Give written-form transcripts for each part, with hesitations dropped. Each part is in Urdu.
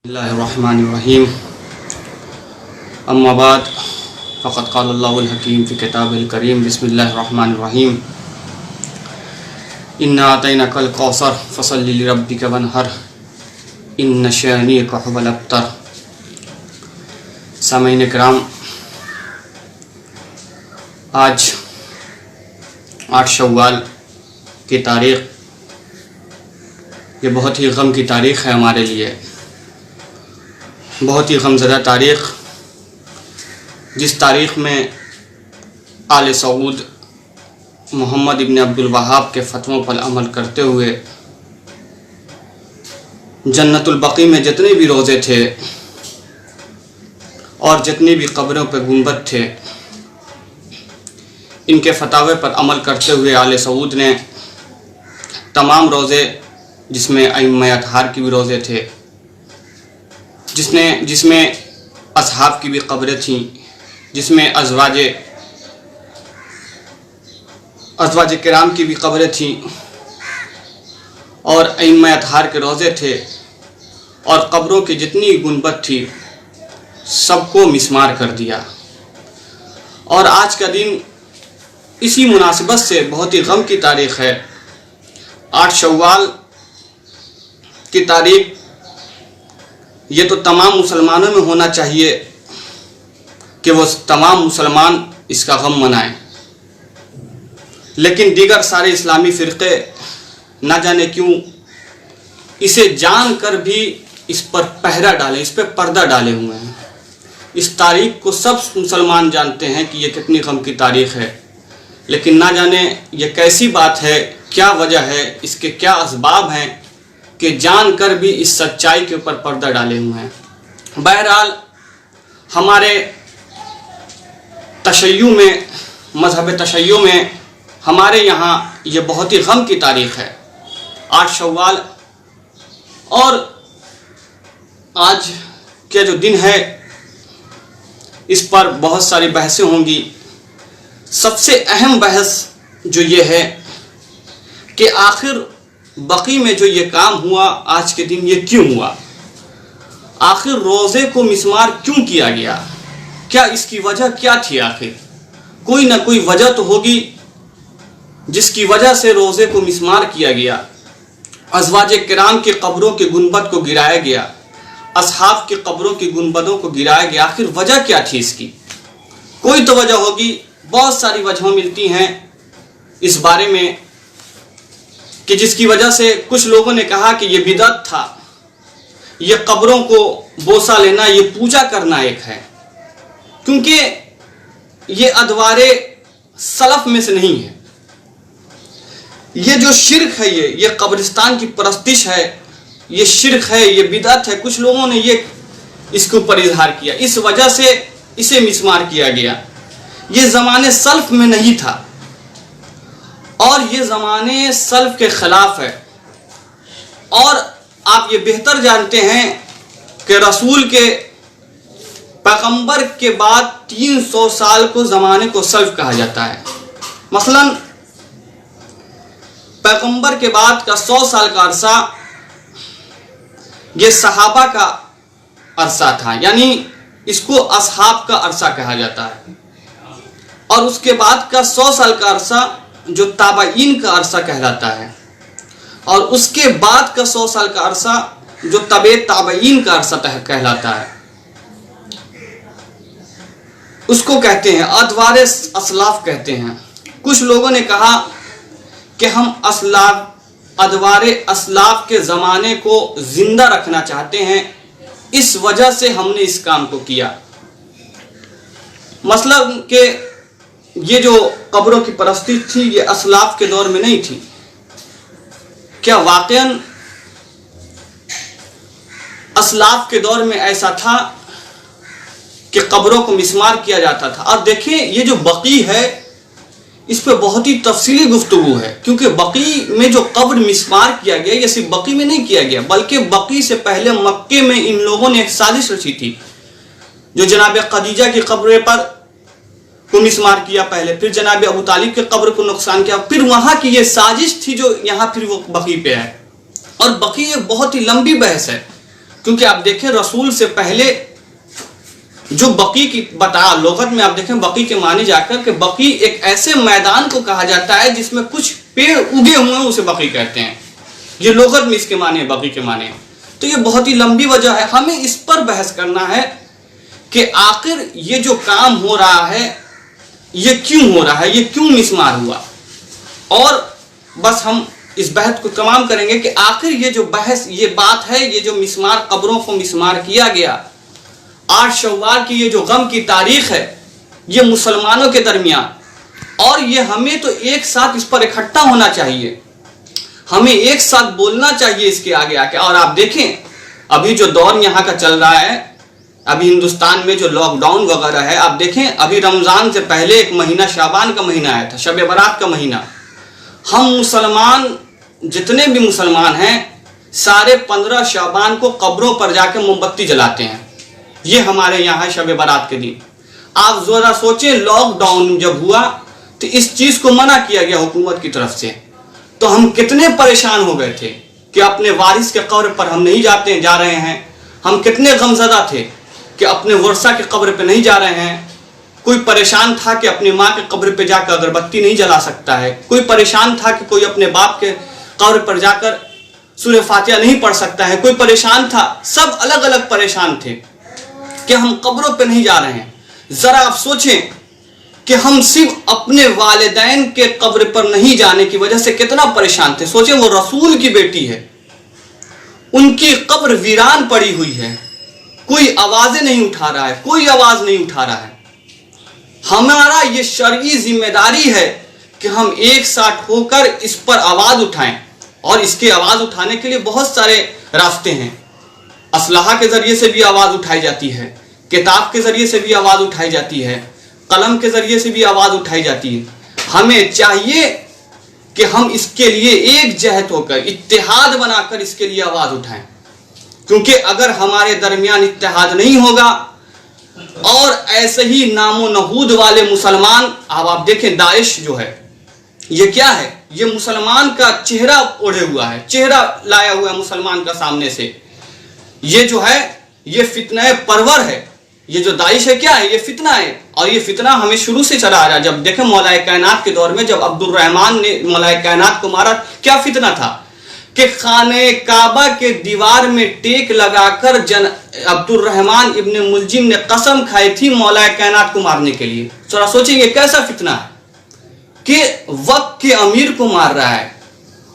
اللہ الرحمن الرحیم اما بعد فقد قال اللہ الحکیم فی کتاب الکریم بسم اللہ الرحمن الرحیم انا اعطیناک الکوثر فصل لربک وانحر ان شانئک هو الابتر۔ سامعین کرام، آج 8 شوال کی تاریخ یہ بہت ہی غم کی تاریخ ہے ہمارے لیے، بہت ہی غمزدہ تاریخ، جس تاریخ میں آل سعود محمد ابن عبد الوہاب کے فتووں پر عمل کرتے ہوئے جنت البقیع میں جتنے بھی روضے تھے اور جتنی بھی قبروں پہ گنبد تھے، ان کے فتاوے پر عمل کرتے ہوئے آل سعود نے تمام روضے، جس میں ائمہ اطہار کی بھی روضے تھے، جس میں اصحاب کی بھی قبریں تھیں، جس میں ازواج کرام کی بھی قبریں تھیں، اور ائمہ اطہار کے روضے تھے، اور قبروں کی جتنی گنبد تھی سب کو مسمار کر دیا۔ اور آج کا دن اسی مناسبت سے بہت ہی غم کی تاریخ ہے۔ 8 شوال کی تاریخ یہ تو تمام مسلمانوں میں ہونا چاہیے کہ وہ تمام مسلمان اس کا غم منائیں، لیکن دیگر سارے اسلامی فرقے نہ جانے کیوں اسے جان کر بھی اس پر پہرا ڈالے، اس پہ پردہ ڈالے ہوئے ہیں۔ اس تاریخ کو سب مسلمان جانتے ہیں کہ یہ کتنی غم کی تاریخ ہے، لیکن نہ جانے یہ کیسی بات ہے، کیا وجہ ہے، اس کے کیا اسباب ہیں کہ جان کر بھی اس سچائی کے اوپر پردہ ڈالے ہوئے ہیں۔ بہرحال ہمارے تشیع میں، مذہب تشیع میں، ہمارے یہاں یہ بہت ہی غم کی تاریخ ہے 8 شوال۔ اور آج کا جو دن ہے اس پر بہت ساری بحثیں ہوں گی۔ سب سے اہم بحث جو یہ ہے کہ آخر بقیع میں جو یہ کام ہوا آج کے دن، یہ کیوں ہوا؟ آخر روزے کو مسمار کیوں کیا گیا؟ کیا اس کی وجہ کیا تھی؟ آخر کوئی نہ کوئی وجہ تو ہوگی جس کی وجہ سے روزے کو مسمار کیا گیا، ازواج کرام کی قبروں کے گنبد کو گرایا گیا، اصحاب کی قبروں کی گنبدوں کو گرایا گیا۔ آخر وجہ کیا تھی اس کی؟ کوئی تو وجہ ہوگی، بہت ساری وجہیں ملتی ہیں اس بارے میں، کہ جس کی وجہ سے کچھ لوگوں نے کہا کہ یہ بدعت تھا، یہ قبروں کو بوسہ لینا، یہ پوجا کرنا ایک ہے، کیونکہ یہ ادوار سلف میں سے نہیں ہے۔ یہ جو شرک ہے، یہ قبرستان کی پرستش ہے، یہ شرک ہے، یہ بدعت ہے۔ کچھ لوگوں نے اس کے اوپر اظہار کیا، اس وجہ سے اسے مسمار کیا گیا۔ یہ زمانے سلف میں نہیں تھا، اور یہ زمانے سلف کے خلاف ہے۔ اور آپ یہ بہتر جانتے ہیں کہ رسول کے، پیغمبر کے بعد 300 سال کو زمانے کو سلف کہا جاتا ہے۔ مثلا پیغمبر کے بعد کا 100 سال کا عرصہ یہ صحابہ کا عرصہ تھا، یعنی اس کو اصحاب کا عرصہ کہا جاتا ہے۔ اور اس کے بعد کا 100 سال کا عرصہ جو تابعین کا عرصہ کہلاتا ہے، اور اس کے بعد کا 100 سال کا عرصہ جو تبع تابعین کا عرصہ کہلاتا ہے، اس کو کہتے ہیں ادوار اسلاف کہتے ہیں۔ کچھ لوگوں نے کہا کہ ہم ادوار اسلاف کے زمانے کو زندہ رکھنا چاہتے ہیں، اس وجہ سے ہم نے اس کام کو کیا۔ مثلا کہ یہ جو قبروں کی پرستی تھی یہ اسلاف کے دور میں نہیں تھی۔ کیا واقعاً اسلاف کے دور میں ایسا تھا کہ قبروں کو مسمار کیا جاتا تھا؟ اور دیکھیں یہ جو بقیع ہے اس پہ بہت ہی تفصیلی گفتگو ہے، کیونکہ بقیع میں جو قبر مسمار کیا گیا یہ صرف بقیع میں نہیں کیا گیا، بلکہ بقیع سے پہلے مکے میں ان لوگوں نے ایک سازش رچی تھی، جو جناب خدیجہ کی قبر پر کو مسمار کیا پہلے، پھر جناب ابو طالب کی قبر کو نقصان کیا، پھر وہاں کی یہ سازش تھی جو یہاں پھر وہ بقیع پہ ہے۔ اور بقیع بہت ہی لمبی بحث ہے، کیونکہ آپ دیکھیں رسول سے پہلے جو بقی کی بتا لغت میں آپ دیکھیں بقی کے معنی جا کر کہ بقی ایک ایسے میدان کو کہا جاتا ہے جس میں کچھ پیڑ اگے ہوئے ہیں، اسے بقی کہتے ہیں. یہ لغت میں اس کے معنی ہے، بقی کے معنی. تو یہ بہت ہی لمبی وجہ ہے، ہمیں اس پر بحث کرنا ہے کہ آخر یہ جو کام ہو رہا ہے یہ کیوں ہو رہا ہے، یہ کیوں مسمار ہوا. اور بس ہم اس بحث کو تمام کریں گے کہ آخر یہ جو بحث یہ بات ہے، یہ جو مسمار قبروں کو مسمار کیا گیا 8 شوال کی یہ جو غم کی تاریخ ہے یہ مسلمانوں کے درمیان، اور یہ ہمیں تو ایک ساتھ اس پر اکٹھا ہونا چاہیے، ہمیں ایک ساتھ بولنا چاہیے اس کے آگے آ کے. اور آپ دیکھیں ابھی جو دور یہاں کا چل رہا ہے، ابھی ہندوستان میں جو لاک ڈاؤن وغیرہ ہے، آپ دیکھیں ابھی رمضان سے پہلے ایک مہینہ شعبان کا مہینہ آیا تھا، شب برات کا مہینہ. ہم مسلمان جتنے بھی مسلمان ہیں سارے 15 شعبان کو قبروں پر جا کے موم بتی جلاتے ہیں. یہ ہمارے یہاں ہے شب برات کے دن. آپ ذرا سوچیں لاک ڈاؤن جب ہوا تو اس چیز کو منع کیا گیا حکومت کی طرف سے، تو ہم کتنے پریشان ہو گئے تھے کہ اپنے وارث کے قبر پر ہم نہیں جا رہے ہیں. ہم کتنے غمزدہ تھے کہ اپنے ورثہ کے قبر پہ نہیں جا رہے ہیں. کوئی پریشان تھا کہ اپنی ماں کے قبر پہ جا کر اگربتی نہیں جلا سکتا ہے. کوئی پریشان تھا کہ کوئی اپنے باپ کے قبر پر جا کر سورہ فاتحہ نہیں پڑھ سکتا ہے. کوئی پریشان تھا، سب الگ الگ پریشان تھے کہ ہم قبروں پہ نہیں جا رہے ہیں. ذرا آپ سوچیں کہ ہم صرف اپنے والدین کے قبر پر نہیں جانے کی وجہ سے کتنا پریشان تھے. سوچیں وہ رسول کی بیٹی ہے، ان کی قبر ویران پڑی ہوئی ہے، کوئی آوازیں نہیں اٹھا رہا ہے، کوئی آواز نہیں اٹھا رہا ہے. ہمارا یہ شرعی ذمہ داری ہے کہ ہم ایک ساتھ ہو کر اس پر آواز اٹھائیں. اور اس کے آواز اٹھانے کے لیے بہت سارے راستے ہیں. اسلحہ کے ذریعے سے بھی آواز اٹھائی جاتی ہے، کتاب کے ذریعے سے بھی آواز اٹھائی جاتی ہے، قلم کے ذریعے سے بھی آواز اٹھائی جاتی ہے. ہمیں چاہیے کہ ہم اس کے لیے ایک جہت ہو کر اتحاد بنا کر اس کے لیے آواز اٹھائیں. کیونکہ اگر ہمارے درمیان اتحاد نہیں ہوگا اور ایسے ہی نام و نہود والے مسلمان، اب آپ دیکھیں داعش جو ہے یہ کیا ہے، یہ مسلمان کا چہرہ اوڑھے ہوا ہے، چہرہ لایا ہوا ہے مسلمان کا سامنے سے. یہ جو ہے یہ فتنہ پرور ہے. یہ جو داعش ہے کیا ہے، یہ فتنہ ہے. اور یہ فتنہ ہمیں شروع سے چلا آ رہا ہے. جب دیکھیں مولا کائنات کے دور میں جب عبد الرحمن نے مولا کائنات کو مارا، کیا فتنہ تھا کہ خانہ کعبہ کے دیوار میں ٹیک لگا کر عبد الرحمن ابن ملجم نے قسم کھائی تھی مولا کائنات کو مارنے کے لیے. ذرا سوچیں یہ کیسا فتنہ ہے کہ وقت کے امیر کو مار رہا ہے،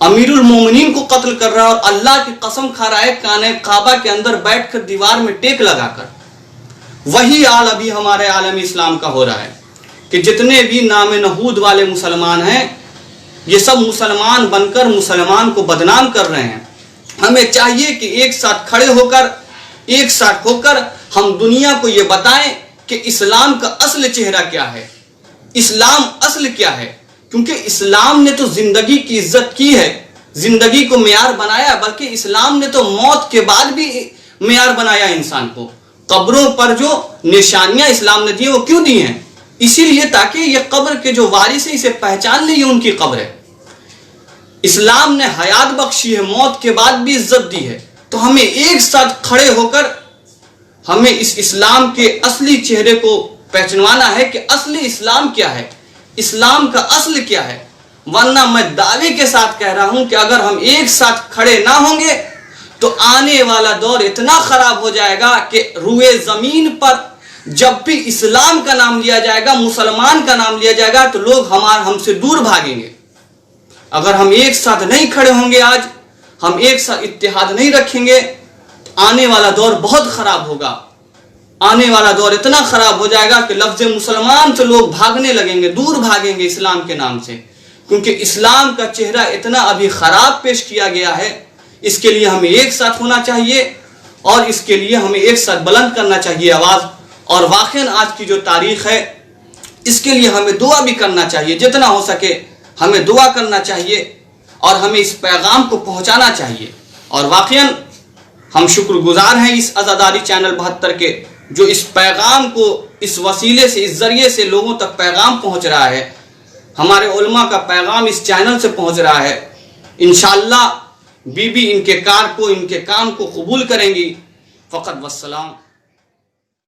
امیر المومنین کو قتل کر رہا ہے، اور اللہ کی قسم کھا رہا ہے خانہ کعبہ کے اندر بیٹھ کر دیوار میں ٹیک لگا کر. وہی حال ابھی ہمارے عالم اسلام کا ہو رہا ہے کہ جتنے بھی نام نہود والے مسلمان ہیں یہ سب مسلمان بن کر مسلمان کو بدنام کر رہے ہیں. ہمیں چاہیے کہ ایک ساتھ ہو کر ہم دنیا کو یہ بتائیں کہ اسلام کا اصل چہرہ کیا ہے، اسلام اصل کیا ہے. کیونکہ اسلام نے تو زندگی کی عزت کی ہے، زندگی کو معیار بنایا، بلکہ اسلام نے تو موت کے بعد بھی معیار بنایا انسان کو. قبروں پر جو نشانیاں اسلام نے دی وہ کیوں دی ہیں؟ اسی لیے تاکہ یہ قبر کے جو وارث ہیں اسے پہچان لیں یہ ان کی قبر ہے. اسلام نے حیات بخشی ہے، موت کے بعد بھی عزت دی ہے. تو ہمیں ایک ساتھ کھڑے ہو کر ہمیں اس اسلام کے اصلی چہرے کو پہچانوانا ہے کہ اصلی اسلام کیا ہے، اسلام کا اصل کیا ہے. ورنہ میں دعوے کے ساتھ کہہ رہا ہوں کہ اگر ہم ایک ساتھ کھڑے نہ ہوں گے تو آنے والا دور اتنا خراب ہو جائے گا کہ روئے زمین پر جب بھی اسلام کا نام لیا جائے گا، مسلمان کا نام لیا جائے گا تو لوگ ہم سے دور بھاگیں گے. اگر ہم ایک ساتھ نہیں کھڑے ہوں گے، آج ہم ایک ساتھ اتحاد نہیں رکھیں گے، آنے والا دور بہت خراب ہوگا. آنے والا دور اتنا خراب ہو جائے گا کہ لفظ مسلمان سے لوگ بھاگنے لگیں گے، دور بھاگیں گے اسلام کے نام سے. کیونکہ اسلام کا چہرہ اتنا ابھی خراب پیش کیا گیا ہے. اس کے لیے ہمیں ایک ساتھ ہونا چاہیے اور اس کے لیے ہمیں ایک ساتھ بلند کرنا چاہیے آواز. اور واقعاً آج کی جو تاریخ ہے اس کے لیے ہمیں دعا بھی کرنا چاہیے، جتنا ہو سکے ہمیں دعا کرنا چاہیے اور ہمیں اس پیغام کو پہنچانا چاہیے. اور واقعاً ہم شکر گزار ہیں اس عزاداری چینل 72 کے، جو اس پیغام کو اس وسیلے سے، اس ذریعے سے لوگوں تک پیغام پہنچ رہا ہے. ہمارے علماء کا پیغام اس چینل سے پہنچ رہا ہے. انشاءاللہ بی بی ان کے کام کو قبول کریں گی فقط والسلام.